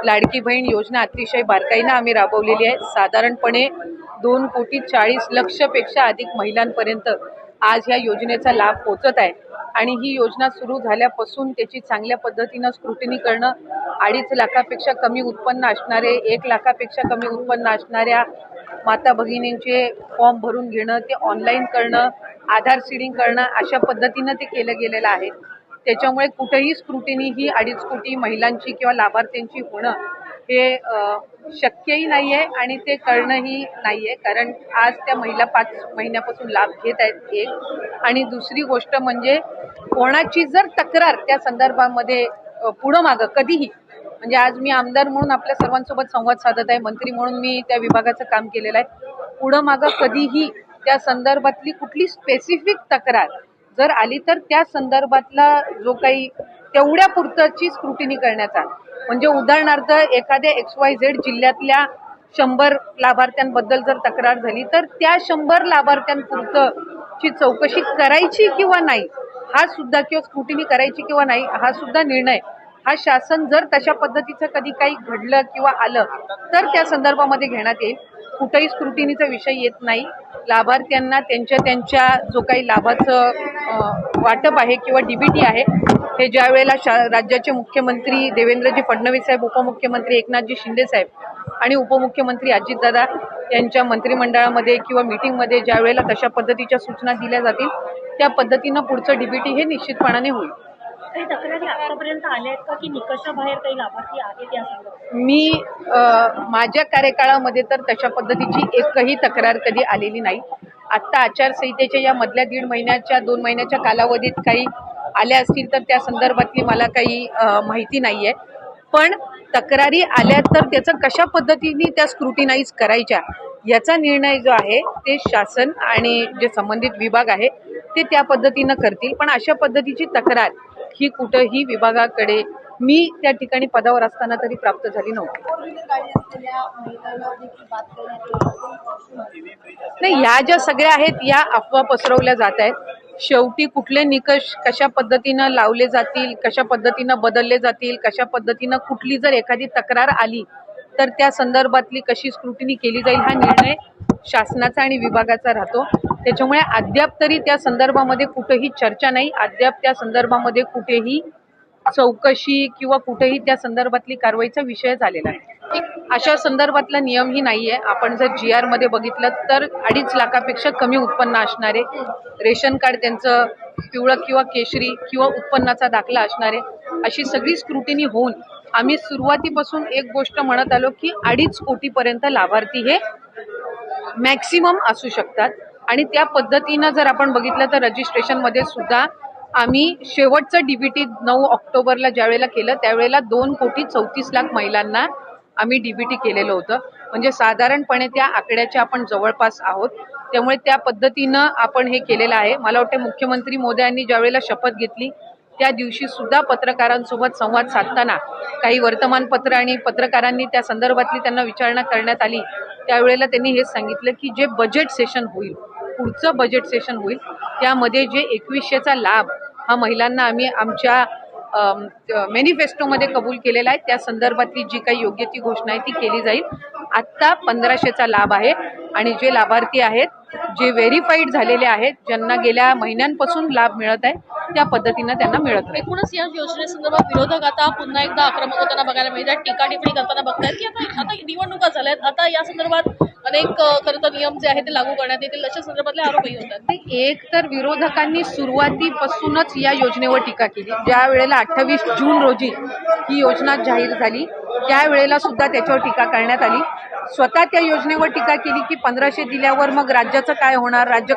लाडकी बहीण योजना अतिशय बारकाईने आम्ही राबवलेली आहे। साधारणपणे 2,40,00,00,000 पेक्षा अधिक महिलांपर्यंत आज या योजनेचा लाभ पोहोचत आहे आणि ही योजना सुरू झाल्यापासून त्याची चांगल्या पद्धतीने स्क्रुटिनी करणं, 2.5 लाखापेक्षा कमी उत्पन्न असणारे, 1 लाखापेक्षा कमी उत्पन्न असणाऱ्या माता भगिनींचे फॉर्म भरून घेणं, ते ऑनलाईन करणं, आधार सीडिंग करणं, अशा पद्धतीने ते केलं गेलेलं आहे। त्याच्यामुळे कुठेही स्क्रुटिनी ही 2.5 कोटी महिलांची किंवा लाभार्थ्यांची होणं हे शक्यही नाही आहे आणि ते करणंही नाही आहे, कारण आज त्या महिला 5 महिन्यापासून लाभ घेत आहेत। एक आणि दुसरी गोष्ट म्हणजे कोणाची जर तक्रार त्या संदर्भामध्ये पुढं मागं कधीही, म्हणजे आज मी आमदार म्हणून आपल्या सर्वांसोबत संवाद साधत आहे, मंत्री म्हणून मी त्या विभागाचं काम केलेलं आहे, पुढं मागं कधीही त्या संदर्भातली कुठली स्पेसिफिक तक्रार जर आली तर त्या संदर्भातला जो काही तेवढ्या पुरतची स्क्रुटिनी करण्याचा, म्हणजे उदाहरणार्थ एखाद्या XYZ जिल्ह्यातल्या 100 लाभार्थ्यांबद्दल जर तक्रार झाली तर त्या 100 लाभार्थ्यांपुरतची चौकशी करायची किंवा नाही हा सुद्धा, किंवा स्क्रुटिनी करायची किंवा नाही हा सुद्धा निर्णय हा शासन जर तशा पद्धतीचं कधी काही घडलं किंवा आलं तर त्या संदर्भामध्ये घेण्यात येईल। कुठेही स्क्रुटिनीचा विषय येत नाही। लाभार्थ्यांना त्यांच्या जो काही लाभाचं वाटप आहे किंवा DBT आहे हे ज्या वेळेला राज्याचे मुख्यमंत्री देवेंद्रजी फडणवीस साहेब, उपमुख्यमंत्री एकनाथजी शिंदे साहेब आणि उपमुख्यमंत्री अजितदादा यांच्या मंत्रिमंडळामध्ये किंवा मीटिंगमध्ये ज्या वेळेला तशा पद्धतीच्या सूचना दिल्या जातील त्या पद्धतीनं पुढचं DBT हे निश्चितपणाने होईल। काही तक्रारी आतापर्यंत आल्या आहेत का की निकषाबाहेर काही लाभार्थी आहेत या संदर्भात? मी माझ्या कार्यकाळामध्ये तर तशा पद्धतीची एकही तक्रार कधी आलेली नाही। आत्ता आचारसंहितेच्या या मधल्या 1.5 महिन्याच्या 2 महिन्याच्या कालावधीत काही आल्या असतील तर त्या संदर्भातली मला काही माहिती नाहीये, पण तक्रारी आल्या तर त्याचं कशा पद्धतीने त्या स्क्रुटिनाइज करायच्या याचा निर्णय जो आहे ते शासन आणि जे संबंधित विभाग आहे ते त्या पद्धतीनं करतील। पण अशा पद्धतीची तक्रार ही कुठेही विभागाकडे मी त्या ठिकाणी पदावर असताना तरी प्राप्त झाली नव्हती। नाही, ह्या ज्या सगळ्या आहेत या अफवा पसरवल्या जात आहेत। शेवटी कुठले निकष कशा पद्धतीनं लावले जातील, कशा पद्धतीनं बदलले जातील, कशा पद्धतीनं कुठली जर एखादी तक्रार आली तर त्या संदर्भातली कशी स्क्रुटिनी केली जाईल हा निर्णय शासनाचा आणि विभागाचा राहतो। त्याच्यामुळे अद्याप तरी त्या संदर्भामध्ये कुठेही चर्चा नाही, अद्याप त्या संदर्भामध्ये कुठेही चौकशी किंवा कुठेही त्या संदर्भातली कारवाईचा विषय झालेला आहे। अशा संदर्भातला नियमही नाहीये। आपण जर GR मध्ये बघितलं तर 2.5 लाखापेक्षा कमी उत्पन्न असणारे, रेशन कार्ड त्यांचं पिवळं किंवा केशरी किंवा उत्पन्नाचा दाखला असणारे, अशी सगळी स्क्रुटिनी होऊन आम्ही सुरुवातीपासून एक गोष्ट म्हणत आलो की 2.5 कोटीपर्यंत लाभार्थी हे मॅक्सिमम असू शकतात आणि त्या पद्धतीनं जर आपण बघितलं तर रजिस्ट्रेशनमध्ये सुद्धा आम्ही शेवटचं DBT 9 ऑक्टोबरला ज्यावेळेला केलं त्यावेळेला 2,34,00,000 महिलांना आम्ही DBT केलेलं होतं, म्हणजे साधारणपणे त्या आकड्याच्या आपण जवळपास आहोत। त्यामुळे त्या पद्धतीनं आपण हे केलेलं आहे। मला वाटतं मुख्यमंत्री मोदयांनी ज्यावेळेला शपथ घेतली त्या दिवशी सुद्धा पत्रकारांसोबत संवाद साधताना काही वर्तमानपत्र आणि पत्रकारांनी त्या संदर्भातली त्यांना विचारणा करण्यात आली, त्यावेळेला त्यांनी हेच सांगितलं की जे बजेट सेशन होईल, पुढचं बजेट सेशन होईल त्यामध्ये जे 2100चा लाभ हा महिलांना आम्ही आमच्या मॅनिफेस्टोमध्ये कबूल केलेला आहे त्या संदर्भातली जी काही योग्य ती घोषणा आहे ती केली जाईल। आत्ता 1500चा लाभ आहे आणि जे लाभार्थी आहेत, जे व्हेरीफाईड झालेले आहेत, ज्यांना गेल्या महिन्यांपासून लाभ मिळत आहे त्या पद्धतीनं त्यांना मिळत आहे। एकूणच या योजनेसंदर्भात विरोधक आता पुन्हा एकदा आक्रमक होताना बघायला मिळतात, टीका टिप्पणी करताना बघतायत की आता निवडणुका झाल्यात, आता या संदर्भात अनेक खरं तर नियम जे आहेत ते लागू करण्यात येतील अशा संदर्भातले आरोपही होतात। एक तर विरोधकांनी सुरुवातीपासूनच या योजनेवर टीका केली। ज्या वेळेला 28 जून रोजी ही योजना जाहीर झाली त्यावेळेला सुद्धा त्याच्यावर टीका करण्यात आली। स्वतः त्या योजनेवर टीका केली की 1500 दिल्यावर मग राज्याचं काय होणार, राज्य